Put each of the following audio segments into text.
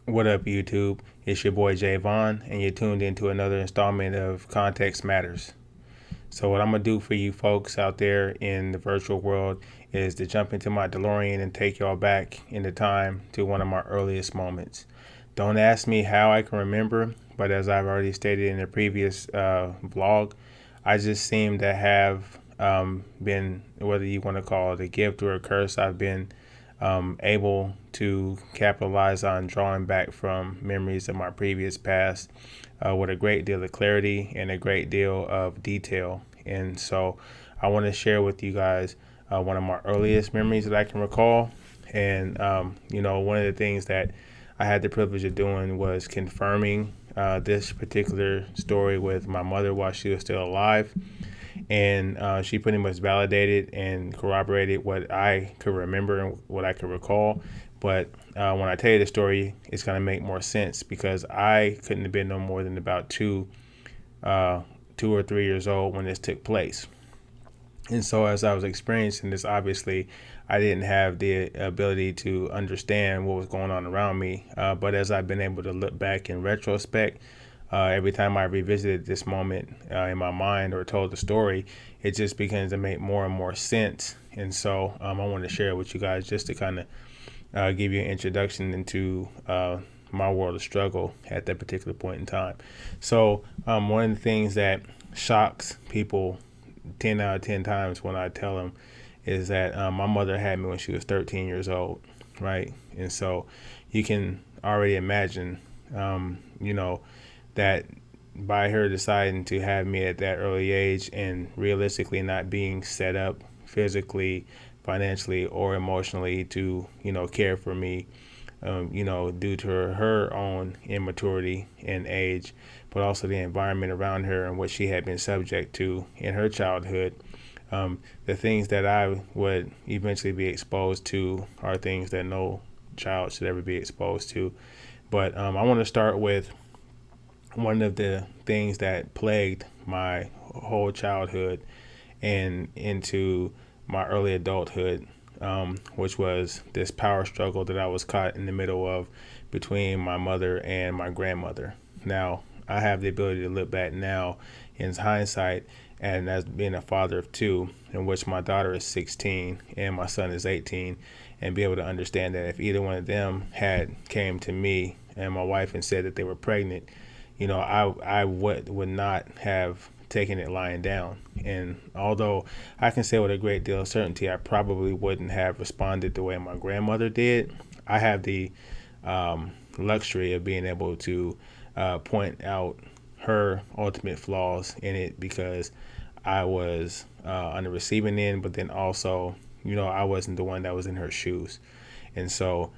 What up, YouTube? It's your boy Javon, and you're tuned into another installment of Context Matters. So, what I'm gonna do for you folks out there in the virtual world is to jump into my DeLorean and take y'all back into time to one of my earliest moments. Don't ask me how I can remember, but as I've already stated in the previous vlog, I just seem to have been, whether you want to call it a gift or a curse, I've been able to capitalize on drawing back from memories of my previous past with a great deal of clarity and a great deal of detail. And so I want to share with you guys one of my earliest memories that I can recall. And, one of the things that I had the privilege of doing was confirming this particular story with my mother while she was still alive. And she pretty much validated and corroborated what I could remember and what I could recall. But when I tell you the story, it's going to make more sense because I couldn't have been no more than about 2 or 3 years old when this took place. And so, as I was experiencing this, obviously, I didn't have the ability to understand what was going on around me. But as I've been able to look back in retrospect, every time I revisited this moment in my mind or told the story, it just begins to make more and more sense. And so, I want to share it with you guys just to kind of give you an introduction into my world of struggle at that particular point in time. So, one of the things that shocks people 10 out of 10 times when I tell them is that my mother had me when she was 13 years old, right? And so you can already imagine, you know, that by her deciding to have me at that early age and realistically not being set up physically, financially, or emotionally to, care for me, due to her own immaturity and age, but also the environment around her and what she had been subject to in her childhood. The things that I would eventually be exposed to are things that no child should ever be exposed to. But I want to start with one of the things that plagued my whole childhood and into my early adulthood, which was this power struggle that I was caught in the middle of between my mother and my grandmother. Now, I have the ability to look back now in hindsight and as being a father of two, in which my daughter is 16 and my son is 18, and be able to understand that if either one of them had came to me and my wife and said that they were pregnant, I would not have taken it lying down. And although I can say with a great deal of certainty, I probably wouldn't have responded the way my grandmother did. I have the luxury of being able to point out her ultimate flaws in it because I was on the receiving end, but then also, I wasn't the one that was in her shoes. And so,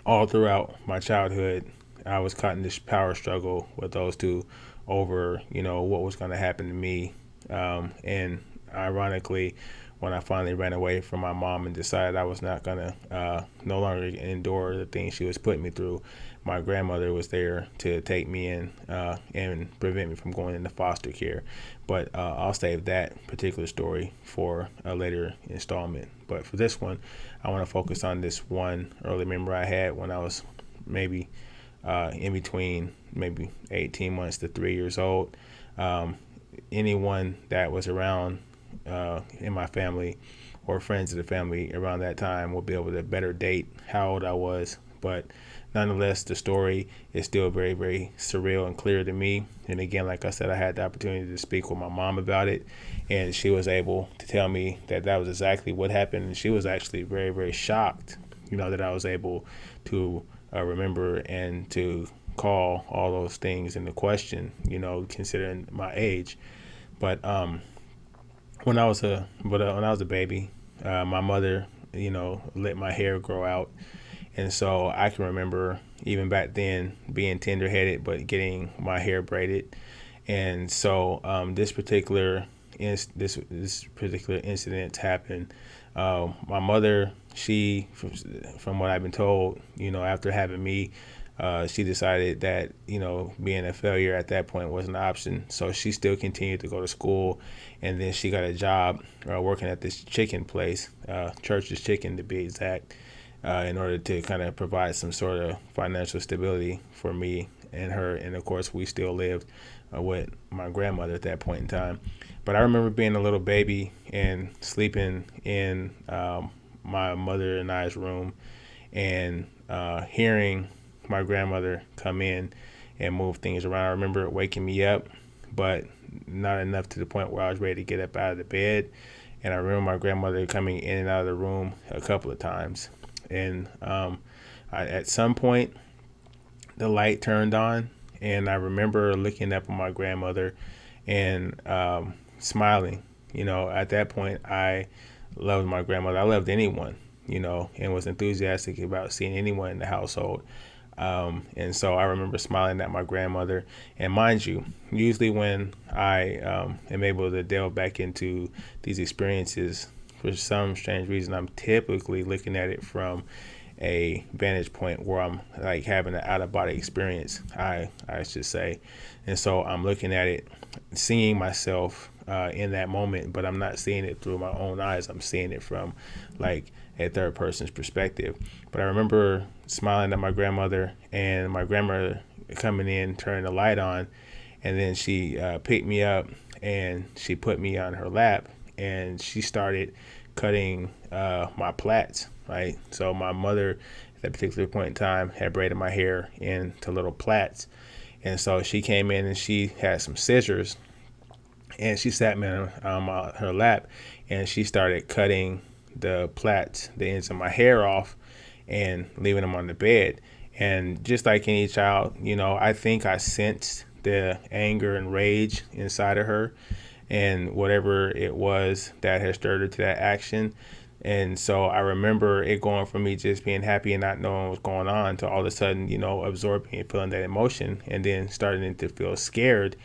all throughout my childhood, I was caught in this power struggle with those two over, what was going to happen to me. And ironically, when I finally ran away from my mom and decided I was not going to no longer endure the things she was putting me through, my grandmother was there to take me in and prevent me from going into foster care. But I'll save that particular story for a later installment. But for this one, I want to focus on this one early memory I had when I was maybe in between maybe 18 months to 3 years old. Anyone that was around in my family or friends of the family around that time will be able to better date how old I was. But nonetheless, the story is still very, very surreal and clear to me. And again, like I said, I had the opportunity to speak with my mom about it, and she was able to tell me that that was exactly what happened. And she was actually very, very shocked, that I was able to remember and to call all those things into question, considering my age. But when I was a baby, my mother, let my hair grow out, and so I can remember even back then being tender headed, but getting my hair braided. And so this particular incident happened. My mother, she, from what I've been told, after having me, she decided that being a failure at that point was an option. So she still continued to go to school, and then she got a job working at this chicken place, Church's Chicken to be exact. in order to kind of provide some sort of financial stability for me and her. And of course, we still lived with my grandmother at that point in time. But I remember being a little baby and sleeping in my mother and I's room, and hearing my grandmother come in and move things around. I remember it waking me up, but not enough to the point where I was ready to get up out of the bed. And I remember my grandmother coming in and out of the room a couple of times. And at some point, the light turned on, and I remember looking up at my grandmother and smiling. At that point, I loved my grandmother. I loved anyone, and was enthusiastic about seeing anyone in the household. And so I remember smiling at my grandmother. And mind you, usually when I am able to delve back into these experiences, for some strange reason, I'm typically looking at it from a vantage point where I'm like having an out of body experience, I should say. And so I'm looking at it, seeing myself in that moment, but I'm not seeing it through my own eyes. I'm seeing it from like a third person's perspective. But I remember smiling at my grandmother, and my grandmother coming in, turning the light on, and then she picked me up and she put me on her lap, and she started cutting my plaits, right? So my mother at that particular point in time had braided my hair into little plaits. And so she came in and she had some scissors, and she sat me on her lap, and she started cutting the plaits, the ends of my hair off, and leaving them on the bed. And just like any child, I think I sensed the anger and rage inside of her, and whatever it was that had stirred her to that action. And so I remember it going from me just being happy and not knowing what was going on to all of a sudden, absorbing and feeling that emotion, and then starting to feel scared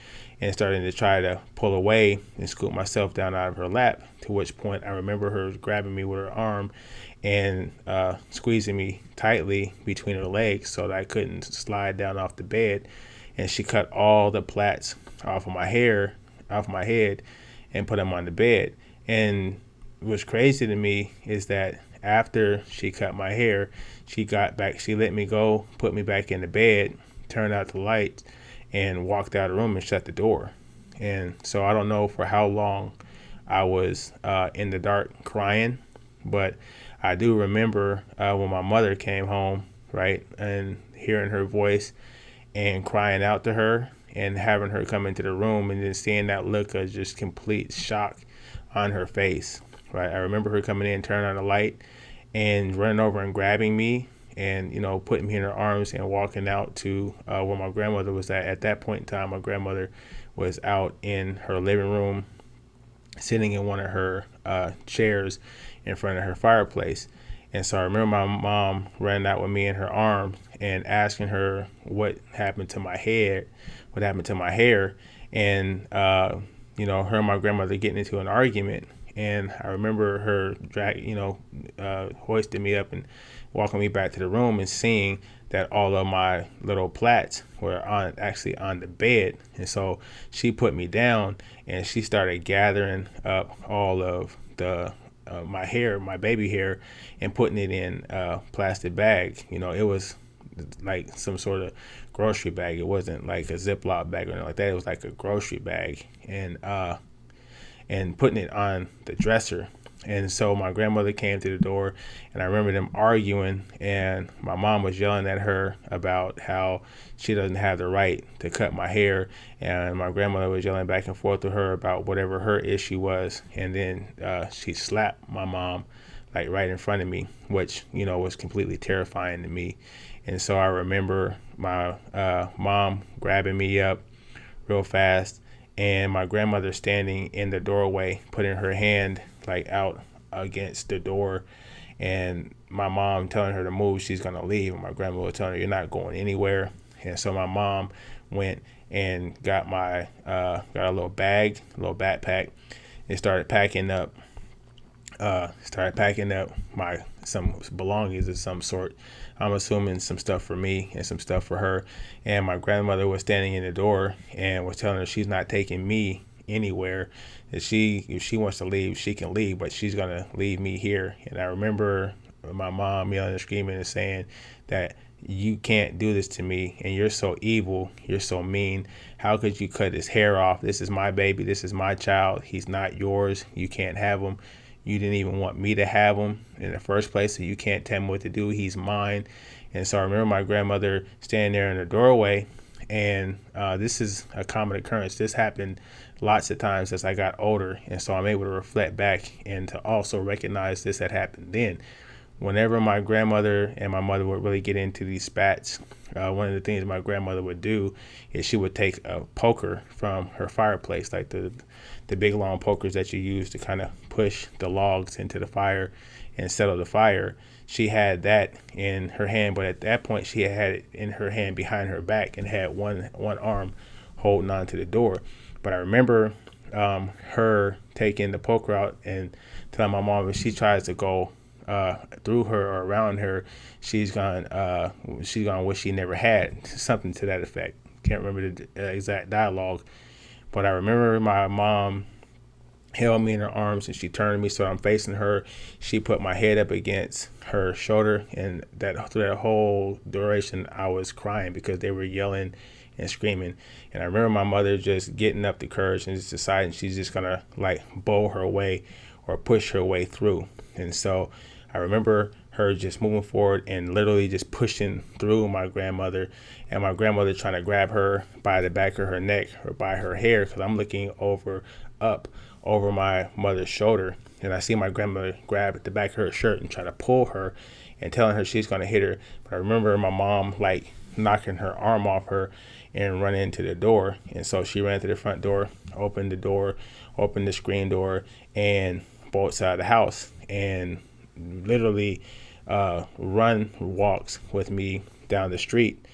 and starting to try to pull away and scoop myself down out of her lap. To which point I remember her grabbing me with her arm and squeezing me tightly between her legs so that I couldn't slide down off the bed. And she cut all the plaits off of my hair, off my head, and put them on the bed. And what's crazy to me is that after she cut my hair, she got back, she let me go, put me back in the bed, turned out the lights, and walked out of the room and shut the door. And so I don't know for how long I was in the dark crying, but I do remember when my mother came home, right, and hearing her voice and crying out to her and having her come into the room and then seeing that look of just complete shock on her face, right? I remember her coming in, turning on the light, and running over and grabbing me and, putting me in her arms and walking out to where my grandmother was at. At that point in time, my grandmother was out in her living room, sitting in one of her chairs in front of her fireplace. And so I remember my mom running out with me in her arms and asking her what happened to my head, what happened to my hair. And, her and my grandmother getting into an argument. And I remember her hoisting me up and walking me back to the room and seeing that all of my little plaits were actually on the bed. And so she put me down and she started gathering up all of the my hair, my baby hair, and putting it in a plastic bag. It was like some sort of grocery bag. It wasn't like a Ziploc bag or anything like that. It was like a grocery bag, and putting it on the dresser. And so my grandmother came to the door, and I remember them arguing, and my mom was yelling at her about how she doesn't have the right to cut my hair, and my grandmother was yelling back and forth to her about whatever her issue was. And then she slapped my mom like right in front of me, which was completely terrifying to me. And so I remember my mom grabbing me up real fast, and my grandmother standing in the doorway, putting her hand like out against the door, and my mom telling her to move, she's gonna leave. And my grandmother telling her, you're not going anywhere. And so my mom went and got a little bag, a little backpack, and started packing up my some belongings of some sort. I'm assuming some stuff for me and some stuff for her. And my grandmother was standing in the door and was telling her she's not taking me anywhere. That if she wants to leave, she can leave, but she's gonna leave me here. And I remember my mom yelling and screaming and saying that you can't do this to me, and you're so evil, you're so mean. How could you cut his hair off? This is my baby, this is my child. He's not yours. You can't have him. You didn't even want me to have him in the first place, so you can't tell me what to do. He's mine. And so I remember my grandmother standing there in the doorway, and this is a common occurrence. This happened lots of times as I got older, and so I'm able to reflect back and to also recognize this had happened then. Whenever my grandmother and my mother would really get into these spats, one of the things my grandmother would do is she would take a poker from her fireplace, like the big long pokers that you use to kind of push the logs into the fire and settle the fire. She had that in her hand, but at that point she had it in her hand behind her back and had one arm holding on to the door. But I remember her taking the poker out and telling my mom if she tries to go through her or around her, she's gonna wish she never had, something to that effect. Can't remember the exact dialogue, but I remember my mom held me in her arms and she turned me so I'm facing her. She put my head up against her shoulder, and through that whole duration I was crying because they were yelling and screaming. And I remember my mother just getting up the courage and just deciding she's just gonna like bowl her way or push her way through. And so I remember her just moving forward and literally just pushing through my grandmother, and my grandmother trying to grab her by the back of her neck or by her hair, because I'm looking up over my mother's shoulder, and I see my grandmother grab at the back of her shirt and try to pull her and telling her she's going to hit her. But I remember my mom like knocking her arm off her and running into the door. And so she ran to the front door, opened the screen door, and bolts out of the house, and literally walks with me down the street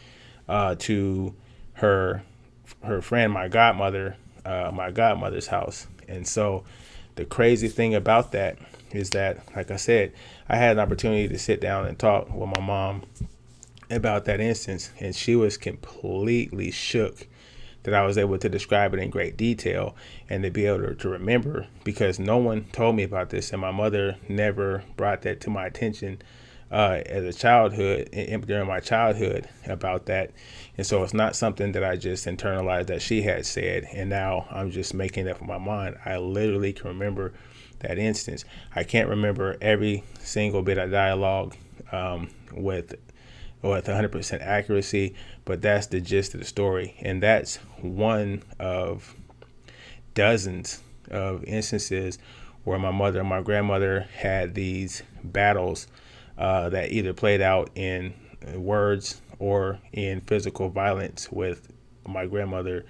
to her friend, my godmother's house. And so the crazy thing about that is that, like I said, I had an opportunity to sit down and talk with my mom about that instance, and she was completely shook that I was able to describe it in great detail and to be able to remember, because no one told me about this, and my mother never brought that to my attention during my childhood about that. And so it's not something that I just internalized that she had said, and now I'm just making that from my mind. I literally can remember that instance. I can't remember every single bit of dialogue with 100% accuracy, but that's the gist of the story. And that's one of dozens of instances where my mother and my grandmother had these battles that either played out in words or in physical violence, with my grandmother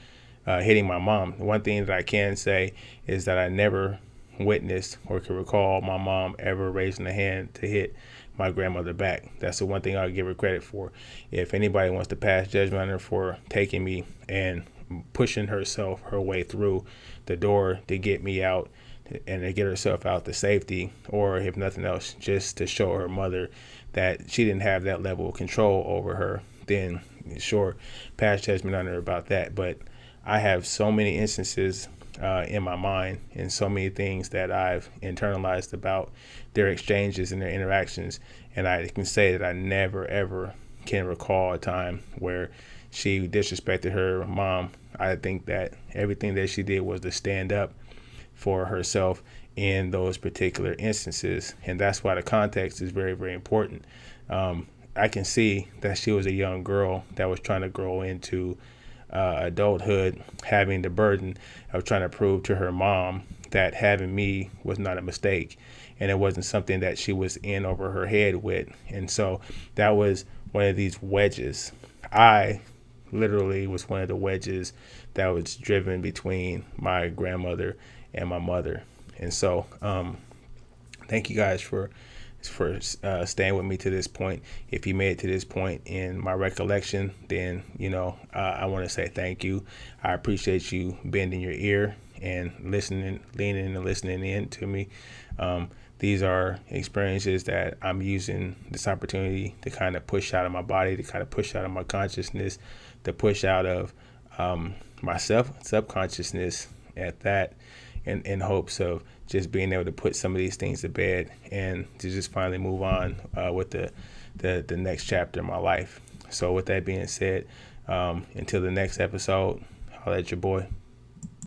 hitting my mom. One thing that I can say is that I never witnessed or can recall my mom ever raising a hand to hit my grandmother back. That's the one thing I'll give her credit for. If anybody wants to pass judgment on her for taking me and pushing her way through the door to get me out and to get herself out to safety, or if nothing else, just to show her mother that she didn't have that level of control over her, then sure, pass judgment on her about that. But I have so many instances in my mind and so many things that I've internalized about their exchanges and their interactions, and I can say that I never ever can recall a time where she disrespected her mom. I think that everything that she did was to stand up for herself in those particular instances, and that's why the context is very, very important. I can see that she was a young girl that was trying to grow into adulthood, having the burden of trying to prove to her mom that having me was not a mistake, and it wasn't something that she was in over her head with. And so that was one of these wedges. I literally was one of the wedges that was driven between my grandmother and my mother. And so thank you guys for staying with me to this point. If you made it to this point in my recollection, then I want to say thank you. I appreciate you bending your ear and listening, leaning and listening in to me. These are experiences that I'm using this opportunity to kind of push out of my body, to kind of push out of my consciousness, to push out of my subconsciousness at that, in hopes of just being able to put some of these things to bed and to just finally move on with the next chapter of my life. So with that being said, until the next episode, I'll let your boy.